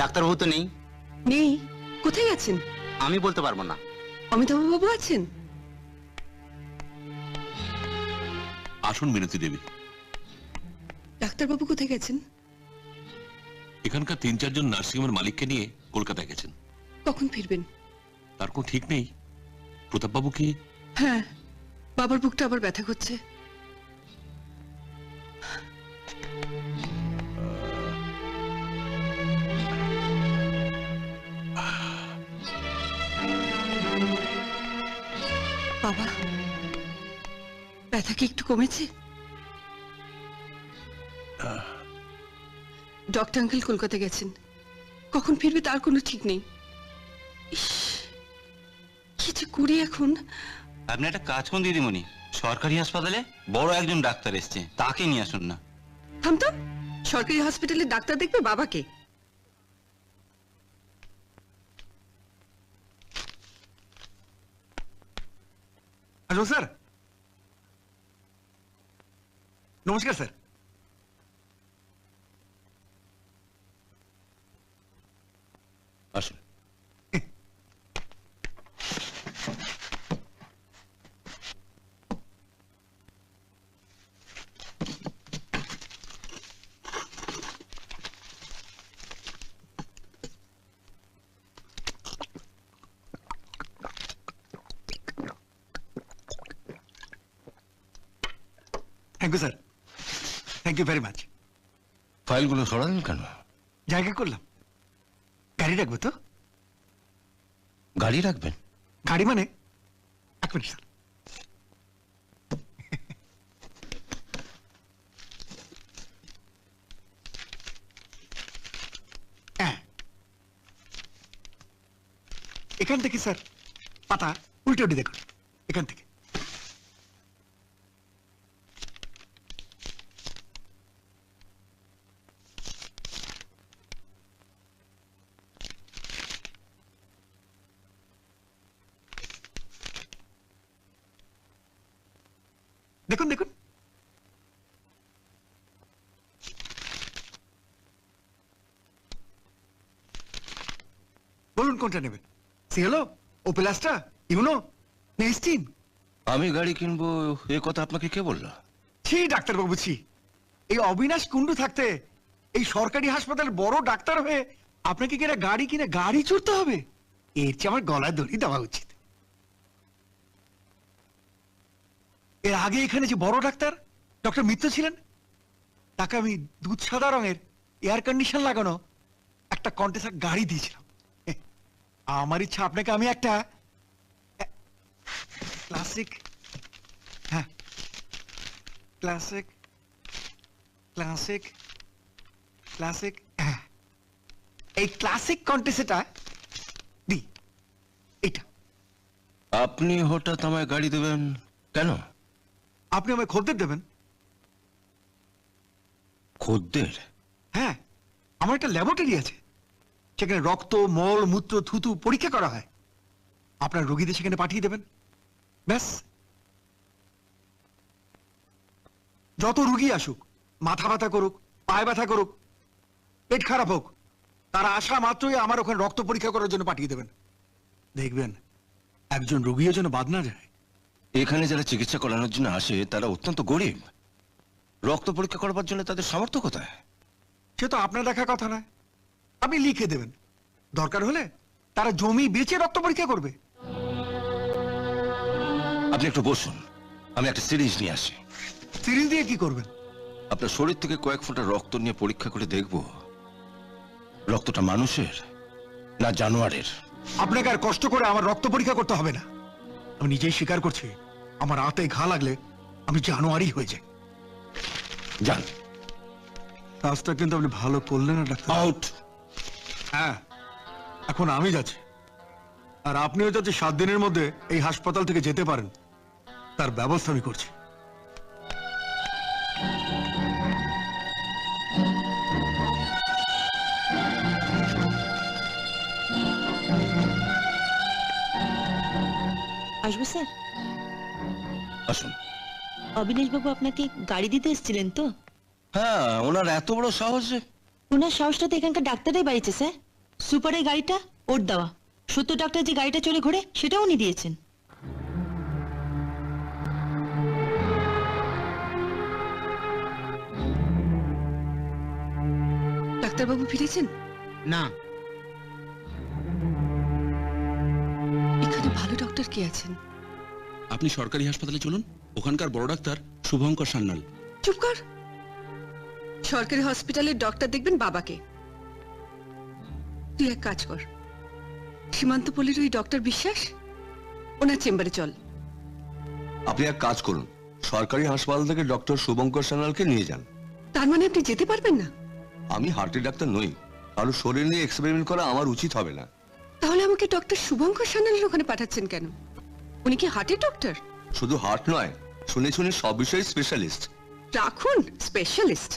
ডাক্তারবাবু তো নেই। নেই? কোথায় আছেন? আমি বলতে পারবো না। অমিতাভ বাবু আছেন? আসুন মিনতি দেবী। ডাক্তারবাবু কোথায় গেছেন? এখানকার 3-4 জন নার্সিংহোমের মালিককে নিয়ে কলকাতায় গেছেন। কখন ফিরবেন? তার কোনো ঠিক নেই। প্রতাপবাবু কি? হ্যাঁ, বাবার বুকটা আবার ব্যথা করছে। বাবা, ব্যথা কি একটু কমেছে? ডক্টর আঙ্কেল কলকাতা গেছেন, কখন ফিরবে তার কোনো ঠিক নেই। ইস, কি যে করি এখন। আপনি একটা কাজ করুন দিদিমণি, সরকারি হাসপাতালে বড় একজন ডাক্তার এসছে, তাকে নিয়ে আসুন না। থাম তো, সরকারি হসপিটালে ডাক্তার দেখবে বাবাকে? আসুন স্যার। নমস্কার স্যার। আসুন। Thank you sir, thank you very much. ফাইলগুলো সরালেন কেন? জায়গা করলাম। গাড়ি রাখবো তো? গাড়ি রাখবেন? গাড়ি মানে? এক মিনিট স্যার। হ্যাঁ, এখান থেকে স্যার পাতা উল্টে উল্টে দেখুন, এখান থেকে। দেখুন দেখুন, বলুন কোনটা নেবেন? সিএলও, ওপেল অ্যাস্ট্রা, ইউনো, নেস্টিন? আমি গাড়ি কিনবো এ কথা আপনাকে কে বললো? ছি ডাক্তারবাবু ছি, এই অবিনাশ কুণ্ডু থাকতে এই সরকারি হাসপাতালের বড় ডাক্তার হয়ে আপনাকে কিনা গাড়ি চড়তে হবে? এর চেয়ে আমার গলায় দড়ি দেওয়া উচিত। এর আগে এখানে যে বড় ডাক্তার ডক্টর মিত্র ছিলেন, তাকে আমি দুধ সাদা রঙের এয়ার কন্ডিশন লাগানো একটা কন্টেসার গাড়ি দিয়েছিলাম। আমার ইচ্ছা আপনাকে আমি একটা ক্লাসিক, হ্যাঁ ক্লাসিক ক্লাসিক ক্লাসিক, হ্যাঁ এই ক্লাসিক কন্টেসেটা দি। এটা আপনি হঠাৎ আমায় গাড়ি দেবেন কেন? আপনি আমায় খদ্দের দেবেন। খদ্দের? হ্যাঁ, আমার একটা ল্যাবরেটরি আছে, সেখানে রক্ত, মল, মূত্র, থুতু পরীক্ষা করা হয়। আপনার রোগীদের সেখানে পাঠিয়ে দেবেন, ব্যাস। যত রুগী আসুক, মাথা ব্যথা করুক, পায়ে ব্যথা করুক, পেট খারাপ হোক, তারা আসা মাত্রই আমার ওখানে রক্ত পরীক্ষা করার জন্য পাঠিয়ে দেবেন। দেখবেন একজন রোগীও যেন বাদ না যায়। এখানে যারা চিকিৎসা করানোর জন্য আসে তারা অত্যন্ত গরিব। রক্ত পরীক্ষা করবার জন্য তাদের সামর্থ্য কোথায়? সে তো আপনার দেখা কথা নয়, আপনি লিখে দেবেন। দরকার হলে তারা জমি বেচে রক্ত পরীক্ষা করবে। আপনি একটু বসুন, আমি একটা সিরিজ নিয়ে আসি। সিরিজ দিয়ে কি করবেন? আপনার শরীর থেকে কয়েক ফোঁটা রক্ত নিয়ে পরীক্ষা করে দেখব রক্তটা মানুষের না জানোয়ারের। আপনাকে আর কষ্ট করে আমার রক্ত পরীক্ষা করতে হবে না। আমি নিজেই স্বীকার করছি, আমার হাতে ঘা লাগলে আমি জানোয়ারই হয়ে যাই। যান। কাজটা কিন্তু আপনি ভালো করলেন না ডাক্তার। আউট। হ্যাঁ, এখন আমি যাচ্ছি, আর আপনিও যাতে 7 দিনের মধ্যে এই হাসপাতাল থেকে যেতে পারেন তার ব্যবস্থা আমি করছি। আসবো স্যার? আসুন। অবিনাশ বাবু আপনাকে গাড়ি দিতে এসেছিলেন তো? হ্যাঁ, ওনার এত বড় সাহস যে। ওনার সাহসটা তো এখানকার ডাক্তাররাই বাড়িয়েছে স্যার। সুপারের গাড়িটা ওর দেওয়া। সত্য ডাক্তার যে গাড়িটা চলে ঘোরে সেটাও উনি দিয়েছেন। ডাক্তারবাবু ফিরেছেন? না, এখানে ভালো ডক্টর কে আছেন? আপনি সরকারি হাসপাতালে চলুন, ওখানকার বড় ডাক্তার শুভঙ্কর সান্যাল। চুপ কর। সরকারি হসপিটালের ডক্টর দেখবেন বাবাকে। তুই এক কাজ কর, সীমান্তপল্লীর ওই ডক্টর বিশ্বাস, ওনার চেম্বারে চল। আপনি এক কাজ করুন, সরকারি হাসপাতাল থেকে ডক্টর শুভঙ্কর সান্যালকে নিয়ে যান। তার মানে আপনি যেতে পারবেন না? আমি হার্টের ডাক্তার নই, কারো শরীর নিয়ে এক্সপেরিমেন্ট করা আমার উচিত হবে না। তাহলে আমাকে ডক্টর শুভঙ্কর সান্যালের ওখানে পাঠাচ্ছেন কেন? উনি কি হার্টের ডক্টর? শুধু হার্ট নয়, শুনে শুনে সব বিষয়ে স্পেশালিস্ট। রাখুন স্পেশালিস্ট।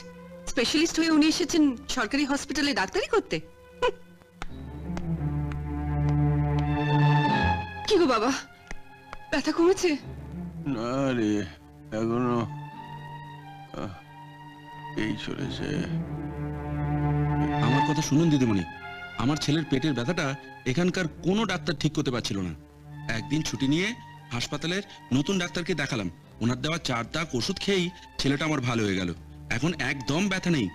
স্পেশালিস্ট হয়ে উনি এসেছেন সরকারি হসপিটালে ডাক্তারি করতে? হুঁ। কি গো বাবা, ব্যথা কমেছে? না রে, এখনো এই চলেছে। আমার কথা শুনুন দিদিমণি, আমার ছেলের পেটের ব্যথাটা এখানকার কোনো ডাক্তার ঠিক করতে পারছিল না। একদিন ছুটি নিয়ে হাসপাতালের নতুন ডাক্তারকে দেখালাম। ওনার দেওয়া 4 দাগ ওষুধ খেয়েই ছেলেটা আমার ভালো হয়ে গেল। এখন একদম ব্যথা নেই।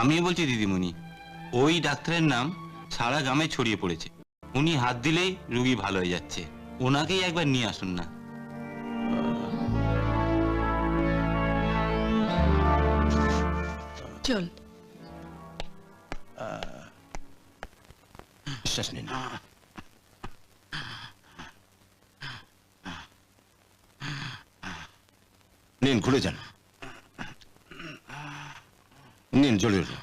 আমি বলছি দিদিমণি, ওই ডাক্তারের নাম সারা গ্রামে ছড়িয়ে পড়েছে। উনি হাত দিলেই রুগী ভালো হয়ে যাচ্ছে। ওনাকেই একবার নিয়ে আসুন না। চল। বিশ্বাস নিন। নিন, ঘুরে যান। নিন, জলে উঠুন।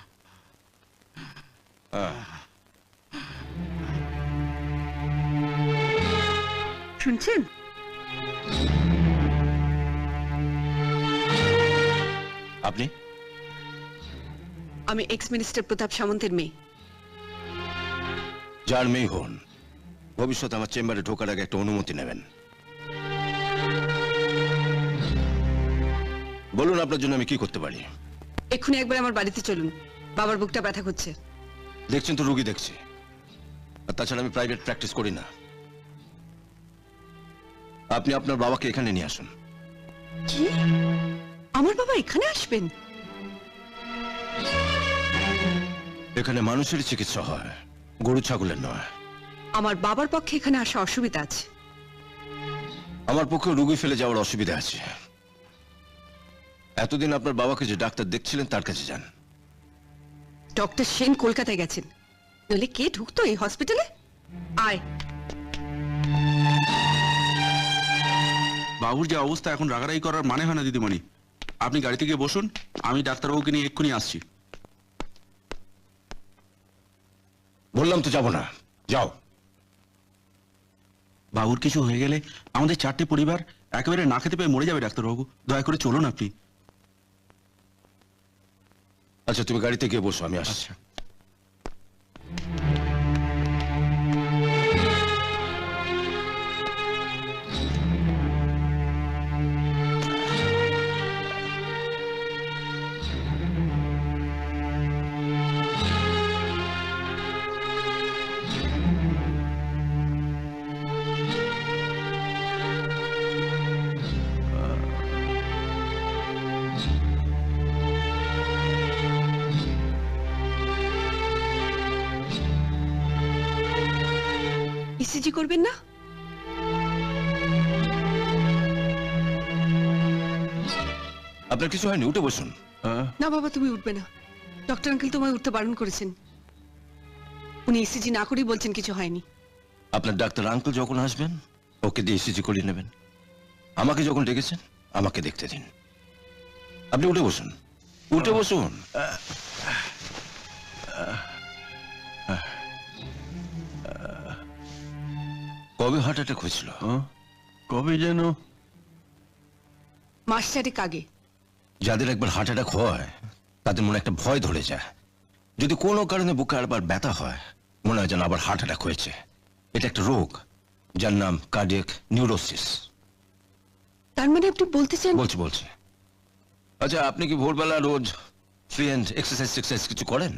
শুনছেন? আপনি? আমি এক্স মিনিস্টার প্রতাপ সামন্তের মেয়ে। যার মেয়ে হন, ভবিষ্যতে আমার চেম্বারে ঢোকার আগে একটা অনুমতি নেবেন। বলুন আপনার জন্য আমি কি করতে পারি? এক্ষুনি একবার আমার বাড়িতে চলুন, বাবার বুকটা ব্যথা করছে। দেখছেন তো, রুগী দেখছি। আর তাছাড়া আমি প্রাইভেট প্র্যাকটিস করি না। আপনি আপনার বাবাকে এখানে নিয়ে আসুন। কি? আমার বাবা এখানে আসবেন? এখানে মানুষের চিকিৎসা হয়, গরু ছাগলের নয়। আমার বাবার পক্ষে এখানে আসা অসুবিধা আছে। আমার পক্ষে রুগী ফেলে যাওয়ার অসুবিধা আছে। এতদিন আপনার বাবাকে যে ডাক্তার দেখছিলেন তার কাছে যান। ডক্টর সেন কলকাতায় গেছেন, নইলে কে ঢুকতো এই হসপিটালে? আয়। বাবুর যে অবস্থা, এখন রাগারাগি করার মানে হয় না দিদিমণি। আপনি গাড়িতে গিয়ে বসুন, আমি ডাক্তারবাবুকে নিয়ে এক্ষুনি আসছি। বললাম তো যাব না, যাও। বাবুর কিছু হয়ে গেলে আমাদের 4টে পরিবার একেবারে না খেতে পেয়ে মরে যাবে। ডাক্তারবাবু, দয়া করে চলুন আপনি। আচ্ছা, তুমি গাড়িতে গিয়ে বসো, আমি আসছি। আচ্ছা। ইসিজি করবেন না? আপনার কিছু হয়নি, উঠে বসুন। না বাবা, তুমি উঠবে না। ডক্টর আঙ্কেল তোমায় উঠতে বারণ করেছেন। উনি ইসিজি না করেই বলছেন কিছু হয়নি। আপনার ডাক্তার আঙ্কেল যখন আসবেন ওকে দিয়ে ইসিজি করিয়ে নেবেন। আমাকে যখন ডেকেছেন আমাকে দেখতে দিন। আপনি উঠে বসুন, উঠে বসুন। কবে হার্ট অ্যাটাক হয়েছিল? কবে যেন? মাস 4 আগে। যাদের একবার হার্ট অ্যাটাক হয় তাদের মনে একটা ভয় ধরে যায়। যদি কোনো কারণে বুকে আবার ব্যথা হয় মনে হয় যেন আবার হার্ট অ্যাটাক হয়েছে। এটা একটা রোগ যার নাম কার্ডিয়াক নিউরোসিস। তার মানে আপনি বলতে চান? বলছি আচ্ছা, আপনি কি ভোরবেলা রোজ ফ্রি হ্যান্ড এক্সারসাইজ কিছু করেন?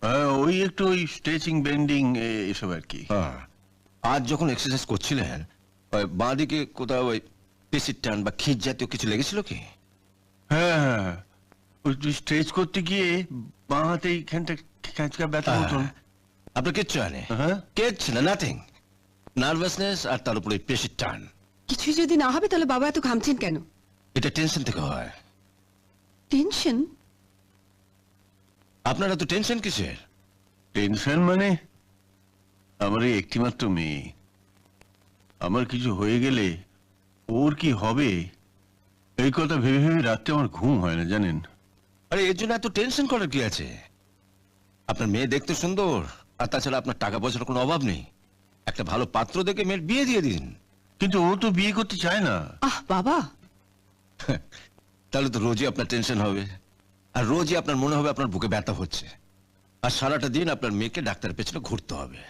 হ্যাঁ, ওই একটু ওই স্ট্রেচিং বেন্ডিং এসব আর কি। হ্যাঁ। আজ যখন এক্সারসাইজ করছিলেন, ওই বাঁ দিকে কোথাও ওই পেশির টান বা খিঁচ জাতীয় কিছু লেগেছিল কি? হ্যাঁ হ্যাঁ, ওই স্ট্রেচ করতে গিয়ে বাঁ হাতে এইখানটা খাঁচকা ব্যথা মতন। আপনার কিচ্ছু আনে? হ্যাঁ। কিচ্ছু না, নাথিং। নার্ভাসনেস আর তার উপরে পেশির টান। কিছুই যদি না হবে তাহলে বাবা এত ঘামছেন কেন? এটা টেনশন থেকে হয়। টেনশন? আপনারা তো টেনশন কিসের? টেনশন মানে আমার এই একটিমাত্র মেয়ে, আমার কিছু হয়ে গেলে ওর কি হবে এই কথা ভেবে ভেবে রাত্রে আমার ঘুম হয় না, জানেন? আরে এর জন্য এত টেনশন করার কি আছে? আপনার মেয়ে দেখতে সুন্দর, আর তাছাড়া আপনার টাকা পয়সার কোনো অভাব নেই। একটা ভালো পাত্র দেখে মেয়ের বিয়ে দিয়ে দিন। কিন্তু ও তো বিয়ে করতে চায় না। আহ বাবা, তাহলে তো রোজই আপনার টেনশন হবে, আর রোজই আপনার মনে হবে আপনার বুকে ব্যথা হচ্ছে, আর সারাটা দিন আপনার মেয়েকে ডাক্তারের পেছনে ঘুরতে হবে।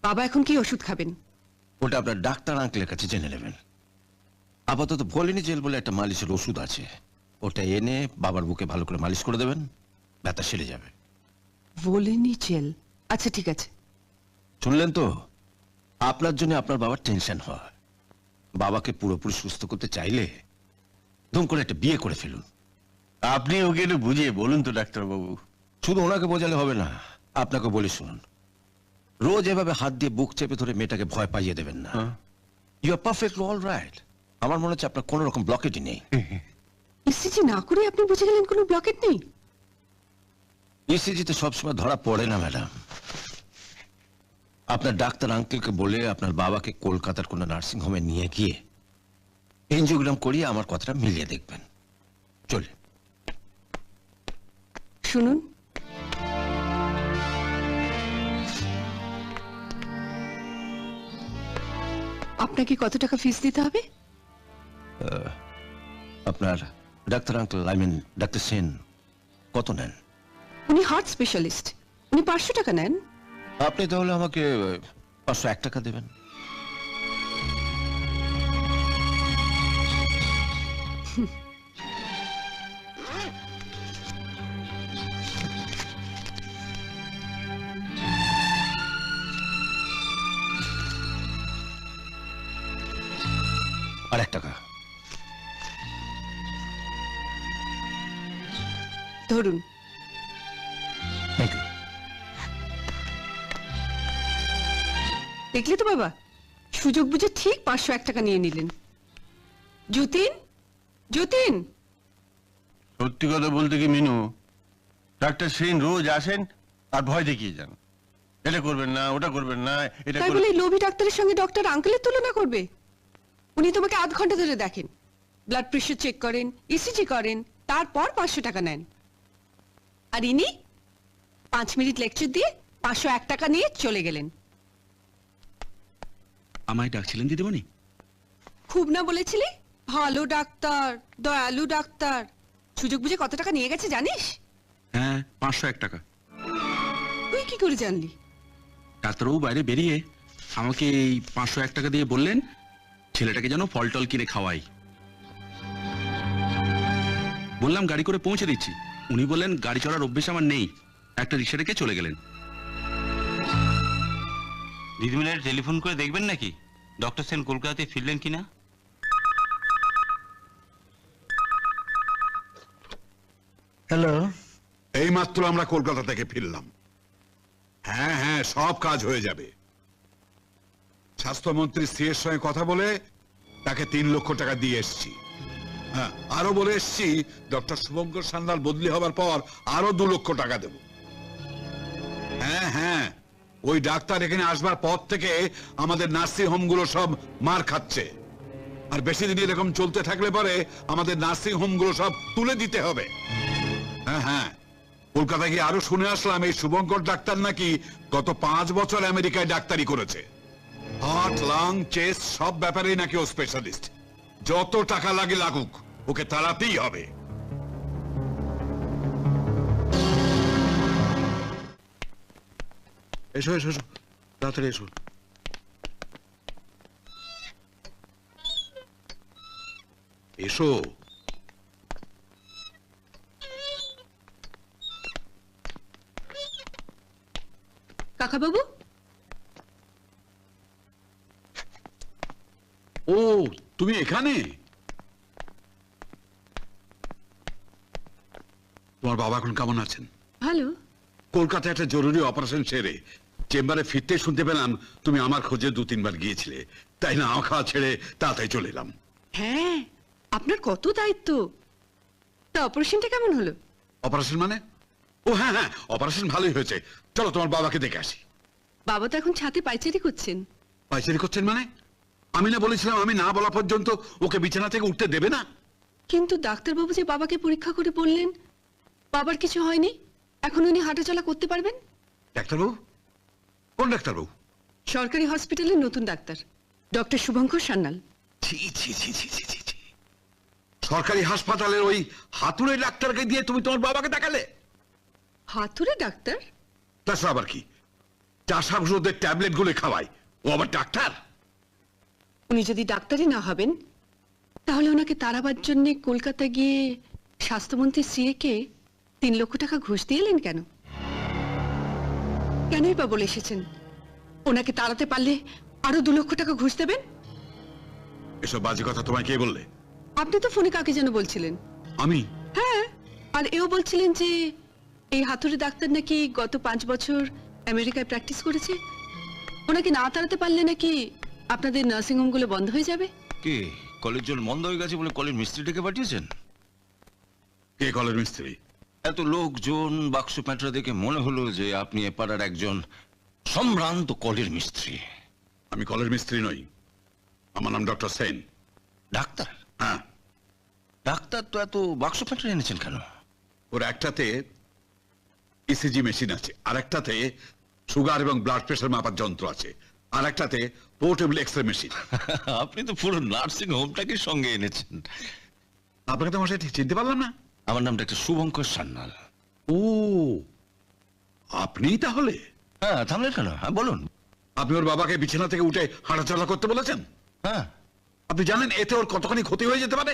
বাবা এখন কি ওষুধ খাবেন? ওটা আপনার ডাক্তার আঙ্কেলের কাছে জেনে নেবেন। আপাতত ভলিনি জেল বলে একটা মালিশের ওষুধ আছে, ওটা এনে বাবার বুকে ভালো করে মালিশ করে দেবেন, ব্যথা সেরে যাবে। ভোলিনি জেল? আচ্ছা ঠিক আছে। শুনলেন তো? আপনার জন্য আপনার বাবার টেনশন হয়। বাবাকে পুরোপুরি সুস্থ করতে চাইলে ধুম করে একটা বিয়ে করে ফেলুন। আপনি ওকে একটু বুঝিয়ে বলুন তো ডাক্তারবাবু। শুধু ওনাকে বোঝালে হবে না, আপনাকে বলি শুনুন। রোজ এভাবে হাত দিয়ে বুক চেপে ধরে মেয়েটাকে ভয় পাইয়ে দেবেন না। You are perfectly all right. আমার মনে হচ্ছে আপনার কোনো রকম ব্লকেটই নেই। ইসিজি না করে আপনি বুঝে গেলেন কোনো ব্লকেট নেই? ইসিজিতে সবসময় ধরা পড়ে না ম্যাডাম। আপনার ডাক্তার আঙ্কেলকে বলে আপনার বাবাকে কলকাতার কোনো নার্সিং হোমে নিয়ে গিয়ে এনজিওগ্রাম করিয়ে আমার কথাটা মিলিয়ে দেখবেন। চলে শুনুন, আপনাকে কত টাকা ফিস দিতে হবে? আপনার doctor uncle, I mean doctor Sen কত নেন? উনি হার্ট স্পেশালিস্ট, উনি 500 টাকা নেন। আপনি তাহলে আমাকে 501 টাকা দেবেন। আর 1 টাকা ধরুন। Thank you. দেখলে তো বাবা, সুযোগ বুঝে ঠিক 501 টাকা নিয়ে নিলেন। যতীন, যতীন, সত্যি কথা বলতে কি মিনু, ডাক্তার সেন রোজ আসেন আর ভয় দেখিয়ে যান, এটা করবেন না, ওটা করবেন না, এটা তাই বলে এই লোভী ডাক্তারের সঙ্গে ডক্টর আঙ্কেলের তুলনা করবে? উনি তোমাকে আধ ঘন্টা ধরে দেখেন, ব্লাড প্রেশার চেক করেন, ইসিজি করেন, তারপর 500 টাকা নেন। আর ইনি 5 মিনিট লেকচার দিয়ে 501 টাকা নিয়ে চলে গেলেন। আমায় ডাকছিলেন দিদিমণি? খুব না বলেছিলি? ভালো ডাক্তার, দয়ালু ডাক্তার। সুযোগ বুঝে কত টাকা নিয়ে গেছে জানিস? হ্যাঁ, 501 টাকা। তুই কি করে জানলি? ডাক্তারবাবু বাইরে বেরিয়ে আমাকে এই 501 টাকা দিয়ে বললেন ছেলেটাকে যেন ফল টল কিনে খাওয়াই। বললাম গাড়ি করে পৌঁছে দিচ্ছি। উনি বললেন গাড়ি চড়ার অভ্যেস আমার নেই, একটা রিক্সা রেখে চলে গেলেন। দিদিমণির টেলিফোন করে দেখবেন নাকি ডক্টর সেন কলকাতাতে ফিরলেন কিনা? হ্যালো। এইমাত্র আমরা কলকাতা থেকে ফিরলাম। হ্যাঁ হ্যাঁ, সব কাজ হয়ে যাবে। স্বাস্থ্যমন্ত্রী স্ত্রীর সঙ্গে কথা বলে তাকে 3 লক্ষ টাকা দিয়ে এসছি। হ্যাঁ, আরো বলে এসছি ডক্টর শুভঙ্কর সান্যাল বদলি হবার পর আরো 2 লক্ষ টাকা দেব। হ্যাঁ হ্যাঁ, ওই ডাক্তার এখানে আসবার পর থেকে আমাদের নার্সিং হোমগুলো সব মার খাচ্ছে, আর বেশি দিন এরকম চলতে থাকলে পরে আমাদের নার্সিং হোমগুলো সব তুলে দিতে হবে। হ্যাঁ হ্যাঁ, কলকাতায় গিয়ে আরো শুনে আসলাম এই শুভঙ্কর ডাক্তার নাকি গত 5 বছর আমেরিকায় ডাক্তারি করেছে। হার্ট, লাং, চেস্ট সব ব্যাপারেই নাকি ও স্পেশালিস্ট। যত টাকা লাগে লাগুক, ওকে তাড়াতেই হবে। এসো এসো এসো, তাড়াতাড়ি এসো। এসো। কাকাবাবু, ও তুমি এখানে? তোমার বাবা এখন কেমন আছেন? ভালো। কলকাতায় একটা জরুরি অপারেশন সেরে চেম্বারে ফিরতে শুনতে পেলাম তুমি আমার খোঁজে 2-3 বার গিয়েছিলে, তাই না খাওয়া ছেড়ে তাড়াতাড়ি চলে এলাম। হ্যাঁ, আপনার কত দায়িত্ব। তা অপারেশনটা কেমন হলো? অপারেশন মানে? ও হ্যাঁ হ্যাঁ, অপারেশন ভালোই হয়েছে। চলো তোমার বাবাকে দেখে আসি। বাবা তো এখন ছাদে পায়চারি করছেন। পাইচারি করছেন মানে? আমি না বলেছিলাম আমি না বলা পর্যন্ত ওকে বিছানা থেকে উঠতে দেবে না? কিন্তু ডাক্তারবাবু যে বাবাকে পরীক্ষা করে বললেন বাবার কিছু হয়নি, এখন উনি হাঁটাচলা করতে পারবেন। ডাক্তারবাবু? কোন ডাক্তারবাবু? সরকারি হসপিটালের নতুন ডাক্তার, ডক্টর শুভঙ্কর সান্যাল। ছি ছি ছি ছি ছি ছি ছি। সরকারি হাসপাতালের ওই হাতুড়ে ডাক্তারকে দিয়ে তুমি তোমার বাবাকে দেখালে? হাতুড়ে ডাক্তার? তাছাড়া আবার কি? চাষা ওষুধের ট্যাবলেট গুলো খাওয়ায়, ও আবার ডাক্তার? উনি যদি ডাক্তারই না হবেন তাহলে ওনাকে তাড়াবার জন্য কলকাতা গিয়ে স্বাস্থ্যমন্ত্রী সিএকে 3 লক্ষ টাকা ঘুষ দিয়ে এলেন কেন? কেনই বা বলে এসেছেন ওনাকে তাড়াতে পারলে আরো 2 লক্ষ টাকা ঘুষ দেবেন? এসব বাজে কথা তোমায় কে বললে? আপনি তো ফোনে কাকে যেন বলছিলেন। আমি? হ্যাঁ, আর এও বলছিলেন যে এই হাতুড়ি ডাক্তার নাকি গত 5 বছর আমেরিকায় প্র্যাকটিস করেছে, ওনাকে না তাড়াতে পারলে নাকি আপনাদের নার্সিংহোম গুলো বন্ধ হয়ে যাবে। কি কলের জল মন্দ হয়ে গেছে বলে কলের মিস্ত্রি ডেকে পাঠিয়েছেন? কে কলের মিস্ত্রি? এত লোকজন বাক্স প্যাঁটরা দেখে মনে হলো যে আপনি এ পাড়ার একজন সম্ভ্রান্ত কলের মিস্ত্রি। আমি কলের মিস্ত্রি নই, আমার নাম ডক্টর সেন। ডাক্তার? হ্যাঁ। ডাক্তার তো এত বাক্স প্যাঁটরা এনেছেন কেন? ওর একটাতে ইসিজি মেশিন আছে, আর একটাতে সুগার এবং ব্লাড প্রেশার মাপার যন্ত্র আছে, আর একটাতে পোর্টেবল এক্সরে মেশিন। আপনি তো পুরো নার্সিং হোমটাকে সঙ্গে এনেছেন। আপনাকে তো আমার ঠিক চিনতে পারলাম না। আমার নাম ডাক্তার শুভঙ্কর সান্যাল। ও, আপনি তাহলে? হ্যাঁ, থামলেন কেন? হ্যাঁ বলুন। আপনি ওর বাবাকে বিছানা থেকে উঠে হাঁটাচলা করতে বলেছেন? হ্যাঁ। আপনি জানেন এতে ওর কতখানি ক্ষতি হয়ে যেতে পারে?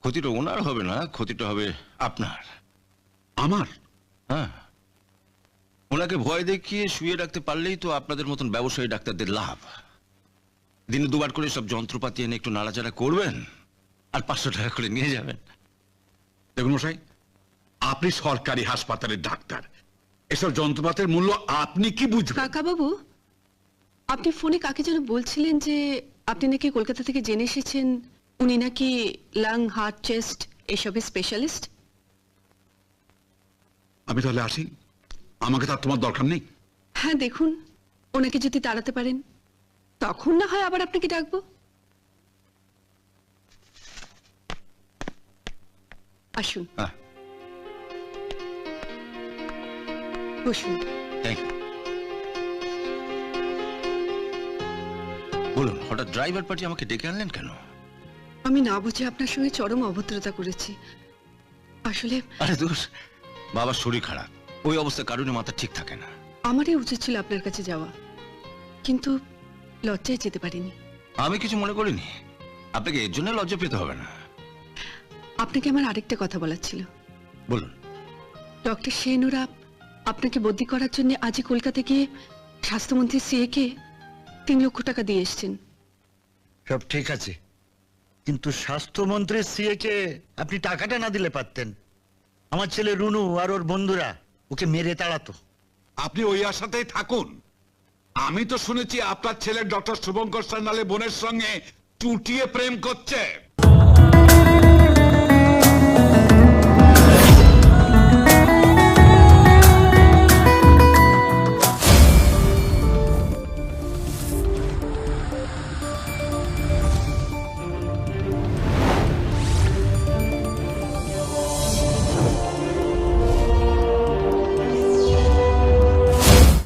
ক্ষতিটা ওনার হবে না, ক্ষতিটা হবে আপনার। আমার? হ্যাঁ, ওনাকে ভয় দেখিয়ে শুয়ে রাখতে পারলেই তো আপনাদের মতন ব্যবসায়ী ডাক্তারদের লাভ। দিনে 2 বার করে সব যন্ত্রপাতি এনে একটু নাড়াচাড়া করবেন আর 500 টাকা করে নিয়ে যাবেন। দেখুন মশাই, আপনি সরকারি হাসপাতালের ডাক্তার, এসব যন্ত্রপাতির মূল্য আপনি কি বুঝবেন? কাকাবাবু, আপনি ফোনে কাকে যেন বলছিলেন যে আপনি নাকি কলকাতা থেকে জেনে এসেছেন উনি নাকি লাং, হার্ট, চেস্ট এসবের স্পেশালিস্ট। আমি তাহলে আসি, আমাকে তার তোমার দরকার নেই। হ্যাঁ দেখুন, ওনাকে যদি তাড়াতে পারেন তখন না হয় আবার আপনাকে ডাকবো। আসুন, হ্যাঁ, বসুন। Thank you. বলুন, হঠাৎ ড্রাইভার পার্টি আমাকে ডেকে আনলেন কেন? আমি না বুঝে আপনার সঙ্গে চরম অভদ্রতা করেছি। আসলে আরে দোষ, বাবার শরীর খারাপ, ওই অবস্থায় কারণে মাথা ঠিক থাকে না। আমারই উচিত ছিল আপনার কাছে যাওয়া, কিন্তু লজ্জায় যেতে পারিনি। আমি কিছু মনে করিনি, আপনাকে এর জন্য লজ্জা পেতে হবে না। আপনাকে আমার আরেকটা কথা বলার ছিল। বলুন। ডক্টর সেন ওরা আপনাকে বদলি করার জন্য আজই কলকাতা গিয়ে স্বাস্থ্যমন্ত্রী সিএকে 3 লক্ষ টাকা দিয়ে এসছেন। সব ঠিক আছে, কিন্তু স্বাস্থ্যমন্ত্রী সিএকে আপনি টাকাটা না দিলে পারতেন। আমার ছেলে রুনু আর ওর বন্ধুরা ওকে মেরে তাড়াতো। আপনি ওই আশাতেই থাকুন। আমি তো শুনেছি আপনার ছেলে ডক্টর শুভঙ্কর সান্যালের বোনের সঙ্গে চুটিয়ে প্রেম করছে।